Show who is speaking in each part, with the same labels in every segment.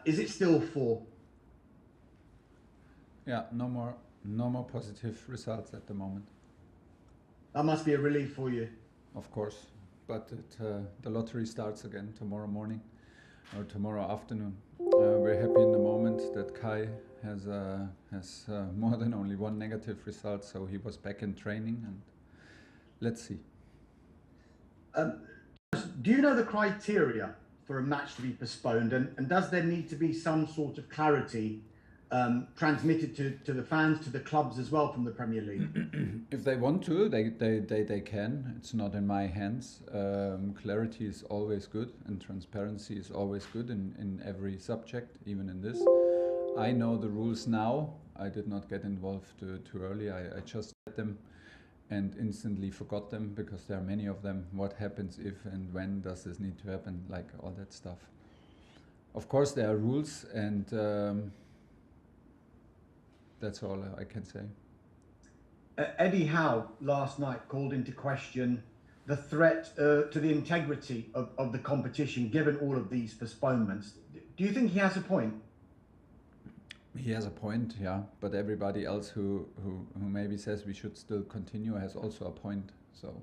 Speaker 1: Is it still 4?
Speaker 2: Yeah, no more positive results at the moment.
Speaker 1: That must be a relief for you.
Speaker 2: Of course, but the lottery starts again tomorrow morning or tomorrow afternoon. We're happy in the moment that Kai has more than only one negative result, so he was back in training, and let's see.
Speaker 1: Do you know the criteria for a match to be postponed, and does there need to be some sort of clarity transmitted to the fans, to the clubs as well from the Premier League?
Speaker 2: If they want to, they can. It's not in my hands. Clarity is always good, and transparency is always good in every subject, even in this. I know the rules now. I did not get involved too early. I just read them and instantly forgot them, because there are many of them. What happens if and when does this need to happen, like all that stuff. Of course there are rules, and that's all I can say.
Speaker 1: Eddie Howe last night called into question the threat to the integrity of the competition, given all of these postponements. Do you think he has a point?
Speaker 2: He has a point, yeah, but everybody else who maybe says we should still continue has also a point. So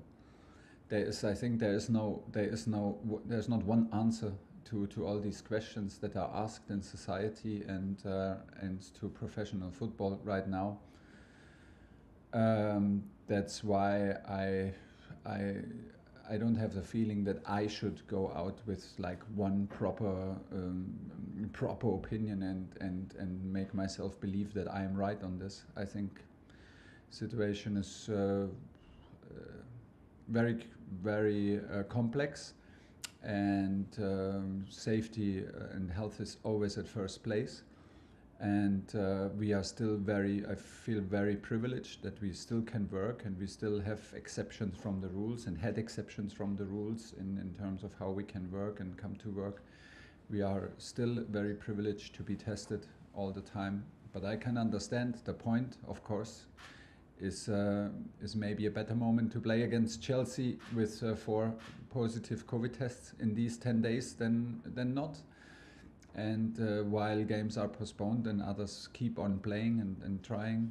Speaker 2: I think there's not one answer to all these questions that are asked in society and to professional football right now. That's why I don't have the feeling that I should go out with like one proper opinion and make myself believe that I am right on this. I think situation is very complex, and safety and health is always at first place. And we are still I feel very privileged that we still can work, and we still have exceptions from the rules, and had exceptions from the rules in terms of how we can work and come to work. We are still very privileged to be tested all the time. But I can understand the point, of course, is maybe a better moment to play against Chelsea with 4 positive COVID tests in these 10 days than not. And while games are postponed and others keep on playing and trying,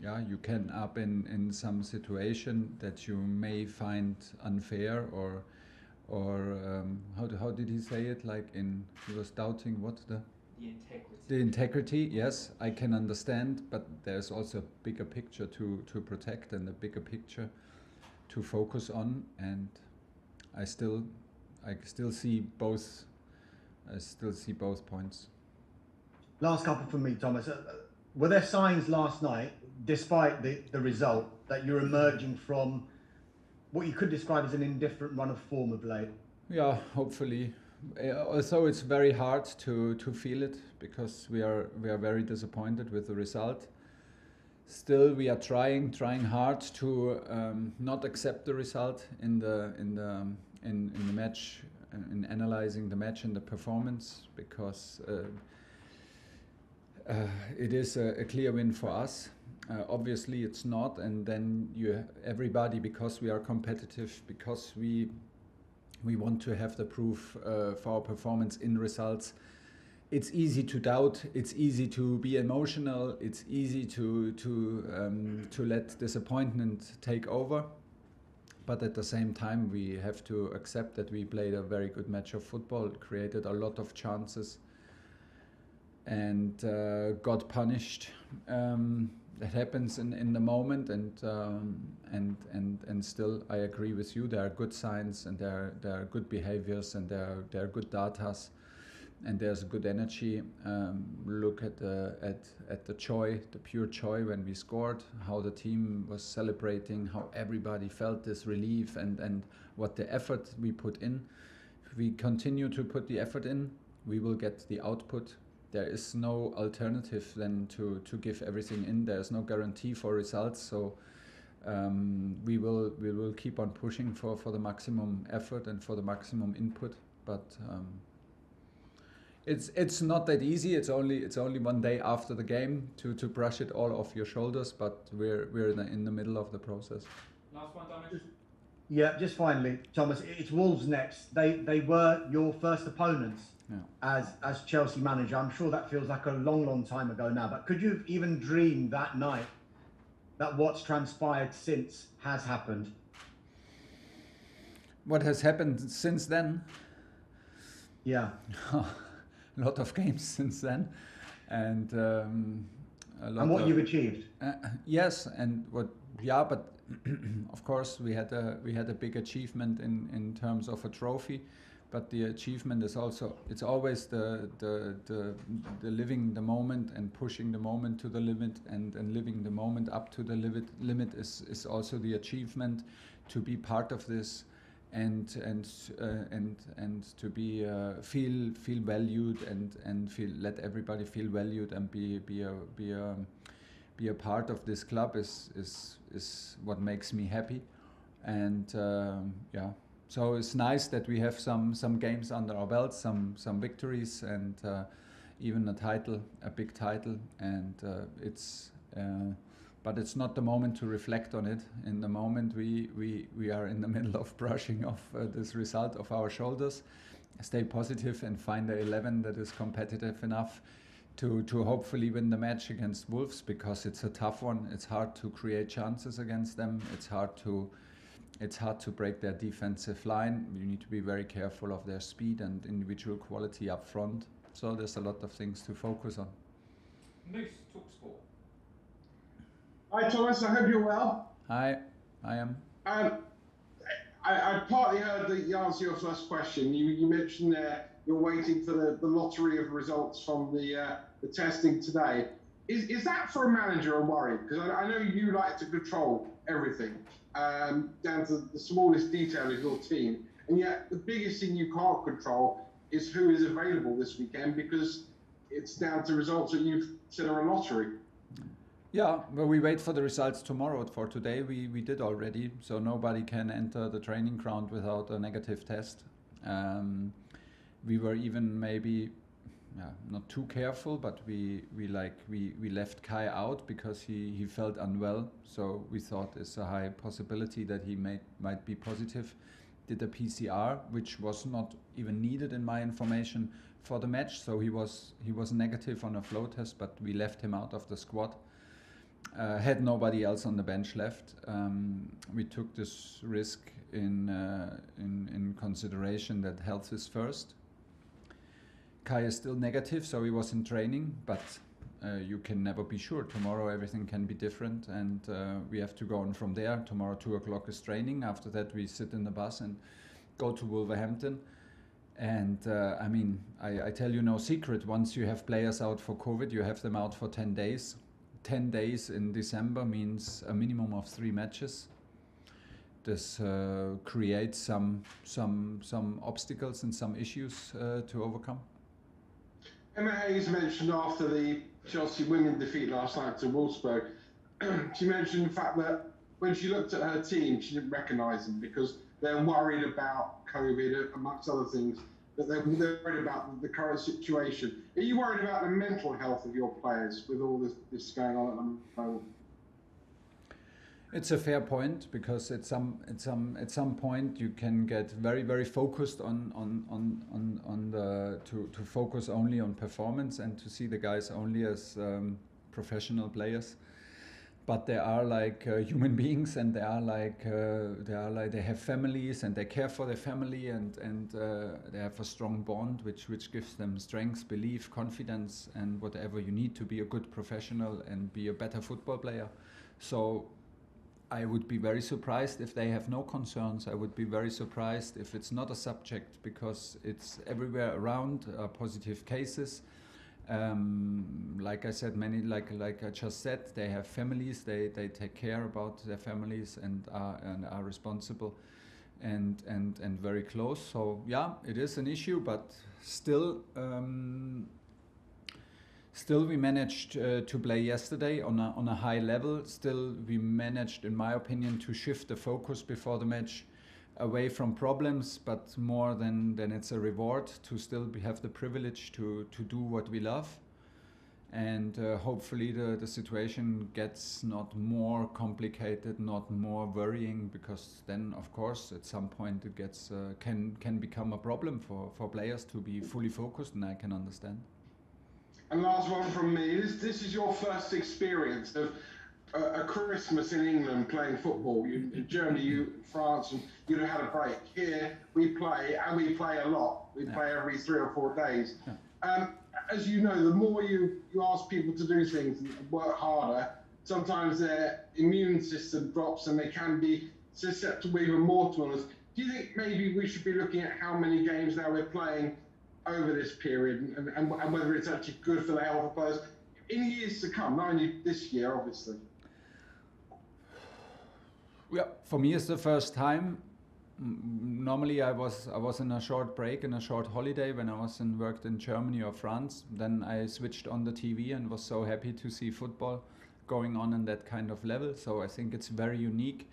Speaker 2: yeah, you can up in some situation that you may find unfair or how did he say it? Like he was doubting what the
Speaker 3: integrity.
Speaker 2: The integrity, yes, I can understand, but there's also a bigger picture to protect and a bigger picture to focus on, and I still see both. I still see both points.
Speaker 1: Last couple from me, Thomas. Were there signs last night, despite the result, that you're emerging from what you could describe as an indifferent run of form of late?
Speaker 2: Yeah, hopefully. Also, it's very hard to feel it, because we are very disappointed with the result. Still, we are trying hard to not accept the result in the match. In analyzing the match and the performance, because it is a clear win for us. Obviously it's not, and then everybody, because we are competitive, because we want to have the proof for our performance in results, it's easy to doubt, it's easy to be emotional, it's easy to let disappointment take over. But at the same time, we have to accept that we played a very good match of football, created a lot of chances, and got punished. That happens in the moment, and still, I agree with you. There are good signs, and there are good behaviors, and there are good datas, and there's good energy. Look at the joy, the pure joy when we scored, how the team was celebrating, how everybody felt this relief, and what the effort we put in. If we continue to put the effort in, we will get the output. There is no alternative than to give everything in. There is no guarantee for results, so we will keep on pushing for the maximum effort and for the maximum input. But it's not that easy. It's only one day after the game to brush it all off your shoulders. But we're in the middle of the process.
Speaker 3: Last one, Thomas.
Speaker 1: Yeah, just finally, Thomas, it's Wolves next. They were your first opponents as Chelsea manager. I'm sure that feels like a long time ago now, but could you have even dreamed that night that what's transpired since has happened?
Speaker 2: What has happened since then?
Speaker 1: Yeah.
Speaker 2: A lot of games since then, and
Speaker 1: what you've achieved.
Speaker 2: Yes, and what? Yeah, but of course we had a big achievement in terms of a trophy, but the achievement is also, it's always the living the moment and pushing the moment to the limit, and living the moment up to the limit is also the achievement. To be part of this and to be feel valued and let everybody feel valued and be a part of this club is what makes me happy. And yeah, so it's nice that we have some games under our belts, some victories, and even a big title. And but it's not the moment to reflect on it. In the moment, we are in the middle of brushing off this result of our shoulders, stay positive and find a 11 that is competitive enough to hopefully win the match against Wolves, because it's a tough one. It's hard to create chances against them. It's hard to break their defensive line. You need to be very careful of their speed and individual quality up front. So there's a lot of things to focus on.
Speaker 3: Younes Talks Football.
Speaker 4: Hi Thomas, I hope you're well.
Speaker 2: Hi, I am.
Speaker 4: I partly heard the answer to your first question. You mentioned you're waiting for the lottery of results from the testing today. Is that for a manager a worry? Because I know you like to control everything, down to the smallest detail of your team. And yet the biggest thing you can't control is who is available this weekend, because it's down to results that you've said are a lottery.
Speaker 2: Yeah, well, we wait for the results tomorrow. For today, we did already, so nobody can enter the training ground without a negative test. We were even maybe not too careful, but we left Kai out because he felt unwell. So we thought it's a high possibility that he might be positive. Did a PCR, which was not even needed in my information for the match. So he was negative on a flow test, but we left him out of the squad. Had nobody else on the bench left. We took this risk in consideration that health is first. Kai is still negative, so he was in training, but you can never be sure. Tomorrow everything can be different, and we have to go on from there. Tomorrow 2 o'clock is training. After that we sit in the bus and go to Wolverhampton. And I mean, I tell you no secret, once you have players out for COVID, you have them out for 10 days. 10 days in December means a minimum of 3 matches. This creates some obstacles and some issues to overcome.
Speaker 4: Emma Hayes mentioned after the Chelsea women defeat last night to Wolfsburg, she mentioned the fact that when she looked at her team, she didn't recognise them because they're worried about COVID, amongst other things, that they're worried about the current situation. Are you worried about the mental health of your players with all this going on at the moment?
Speaker 2: It's a fair point, because at some point you can get very focused to focus only on performance and to see the guys only as professional players. But they are like human beings, and they have families, and they care for their family, and they have a strong bond, which gives them strength, belief, confidence, and whatever you need to be a good professional and be a better football player. So I would be very surprised if they have no concerns. I would be very surprised if it's not a subject, because it's everywhere around positive cases. Like I said, many like I just said, they have families. They take care about their families and are responsible and very close. So yeah, it is an issue, but still. Still, we managed to play yesterday on a high level. Still, we managed, in my opinion, to shift the focus before the match away from problems, but more than it's a reward to still have the privilege to do what we love. and hopefully the situation gets not more complicated, not more worrying, because then of course at some point it gets can become a problem for players to be fully focused, and I can understand.
Speaker 4: And last one from me, this is your first experience of a Christmas in England playing football. In Germany, France, and you'd have had a break. Here we play, and we play a lot. We play every 3 or 4 days. Yeah. As you know, the more you ask people to do things and work harder, sometimes their immune system drops and they can be susceptible even more to illness. Do you think maybe we should be looking at how many games now we're playing over this period and whether it's actually good for the health of players in years to come, not only this year, obviously?
Speaker 2: Yeah, for me it's the first time. Normally I was in a short break, in a short holiday when I worked in Germany or France. Then I switched on the TV and was so happy to see football going on in that kind of level. So I think it's very unique,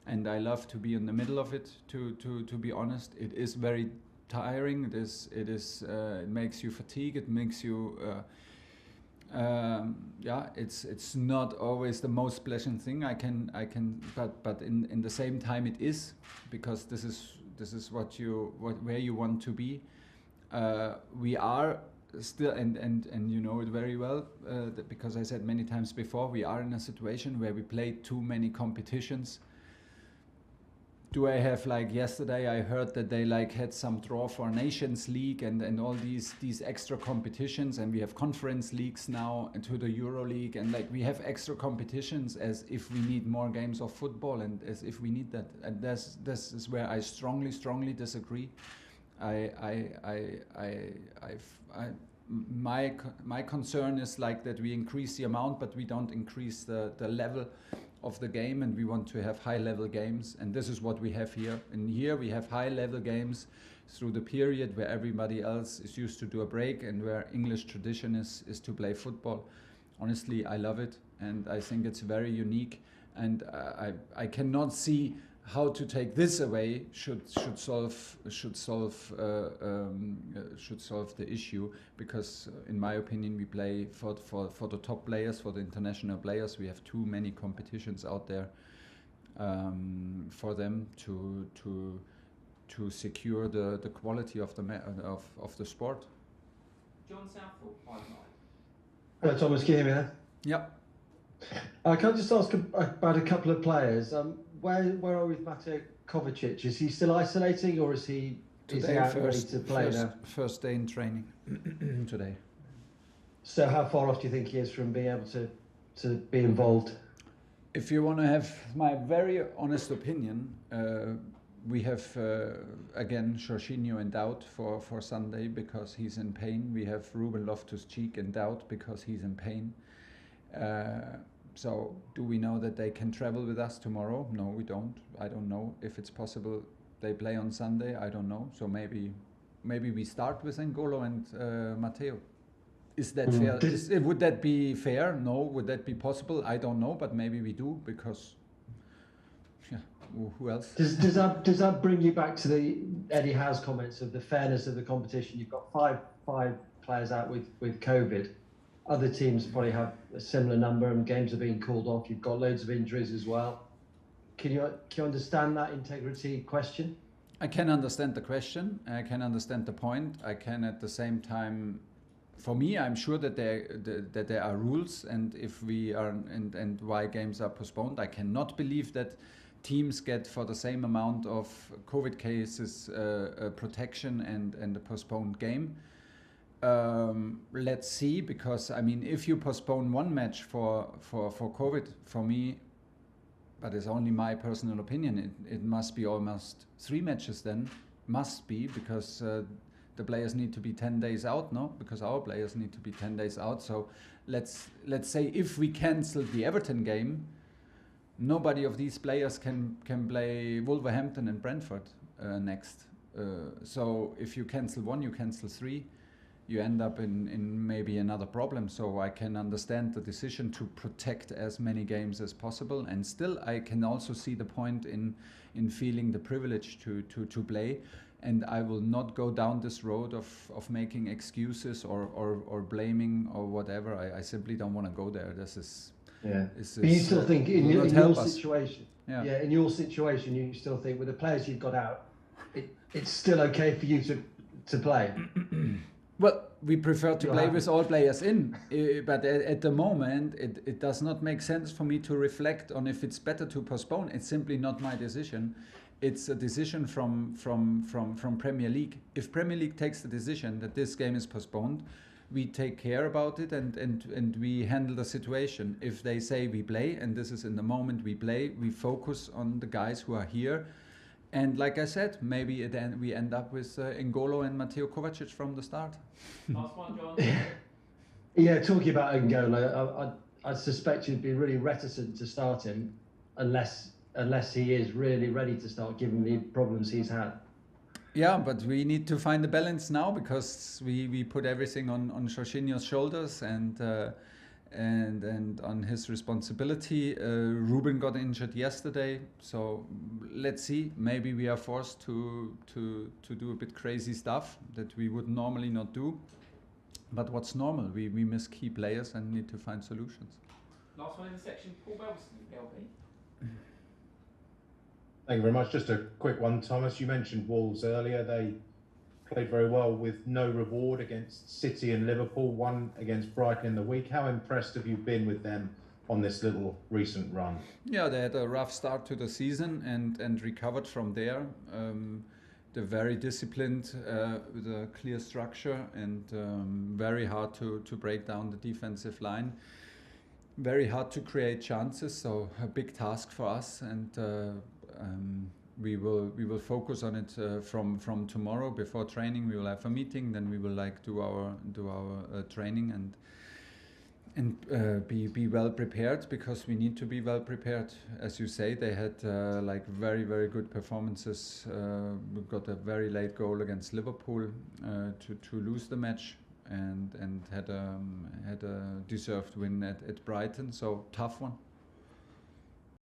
Speaker 2: and I love to be in the middle of it. To be honest, it is very tiring. It makes you fatigue. It makes you. It's not always the most pleasant thing. But in the same time it is, because this is where you want to be. We are still, and you know it very well, because I said many times before, we are in a situation where we play too many competitions. Do I have, like yesterday I heard that they had some draw for Nations League and all these extra competitions, and we have conference leagues now to the Euro League, and we have extra competitions as if we need more games of football and as if we need that. And this is where I strongly disagree. My concern is that we increase the amount, but we don't increase the level of the game, and we want to have high-level games, and this is what we have here. And here we have high-level games through the period where everybody else is used to do a break, and where English tradition is to play football. Honestly, I love it, and I think it's very unique, and I cannot see how to take this away should solve the issue, because in my opinion we play for the top players, for the international players. We have too many competitions out there for them to secure the quality of the sport.
Speaker 3: John Southall, Pipeline.
Speaker 1: Hello, Thomas, can you hear me there?
Speaker 2: Yep.
Speaker 1: Can I just ask about a couple of players? Where are we with Kante Kovacic? Is he still isolating, or is he out ready to play now?
Speaker 2: First day in training today.
Speaker 1: So how far off do you think he is from being able to be involved?
Speaker 2: If you want to have my very honest opinion, we have again Jorginho in doubt for Sunday because he's in pain. We have Ruben Loftus-Cheek in doubt because he's in pain. So do we know that they can travel with us tomorrow? No, we don't. I don't know if it's possible they play on Sunday. I don't know. So maybe we start with N'Golo and Matteo. Is that fair? Would that be fair? No. Would that be possible? I don't know, but maybe we do, because who else?
Speaker 1: Does that bring you back to the Eddie Howe's comments of the fairness of the competition? You've got five players out with COVID. Other teams probably have a similar number, and games are being called off. You've got loads of injuries as well. Can you understand that integrity question?
Speaker 2: I can understand the question. I can understand the point. I can at the same time. For me, I'm sure that there are rules, and if we are and why games are postponed. I cannot believe that teams get for the same amount of COVID cases protection and a postponed game. Let's see, because I mean, if you postpone one match for COVID, for me, but it's only my personal opinion, it must be almost 3 matches then. Must be, because the players need to be 10 days out, no? Because our players need to be 10 days out. So let's say if we cancel the Everton game, nobody of these players can play Wolverhampton and Brentford next. So if you cancel one, you cancel 3. You end up in maybe another problem. So I can understand the decision to protect as many games as possible, and still I can also see the point in feeling the privilege to play. and I will not go down this road of making excuses or blaming or whatever. I simply don't want to go there. This is
Speaker 5: but you still think in your situation, in your situation, you still think with the players you've got out, it's still okay for you to play.
Speaker 2: Well, we prefer to play with all players in, but at the moment, it does not make sense for me to reflect on if it's better to postpone. It's simply not my decision. It's a decision from Premier League. If Premier League takes the decision that this game is postponed, we take care about it and we handle the situation. If they say we play, and this is in the moment we play, we focus on the guys who are here. And like I said, maybe we end up with N'Golo and Mateo Kovacic from the start.
Speaker 3: Last one, John.
Speaker 5: Yeah, talking about N'Golo, I suspect you'd be really reticent to start him unless he is really ready to start, given the problems he's had.
Speaker 2: Yeah, but we need to find the balance now, because we put everything on Jorginho's shoulders and on his responsibility. Ruben got injured yesterday, so let's see. Maybe we are forced to do a bit crazy stuff that we would normally not do. But what's normal? We miss key players and need to find solutions.
Speaker 3: Last one in the section, Paul Belson, LB.
Speaker 6: Thank you very much. Just a quick one, Thomas. You mentioned Wolves earlier. They played very well with no reward against City and Liverpool, one against Brighton in the week. How impressed have you been with them on this little recent run?
Speaker 2: Yeah, they had a rough start to the season and recovered from there. They're very disciplined with a clear structure and very hard to break down the defensive line. Very hard to create chances, so a big task for us, and we will focus on it from tomorrow. Before training, we will have a meeting. Then we will do our training and be well prepared, because we need to be well prepared. As you say, they had very good performances. We got a very late goal against Liverpool to lose the match, and had a deserved win at Brighton. So tough one.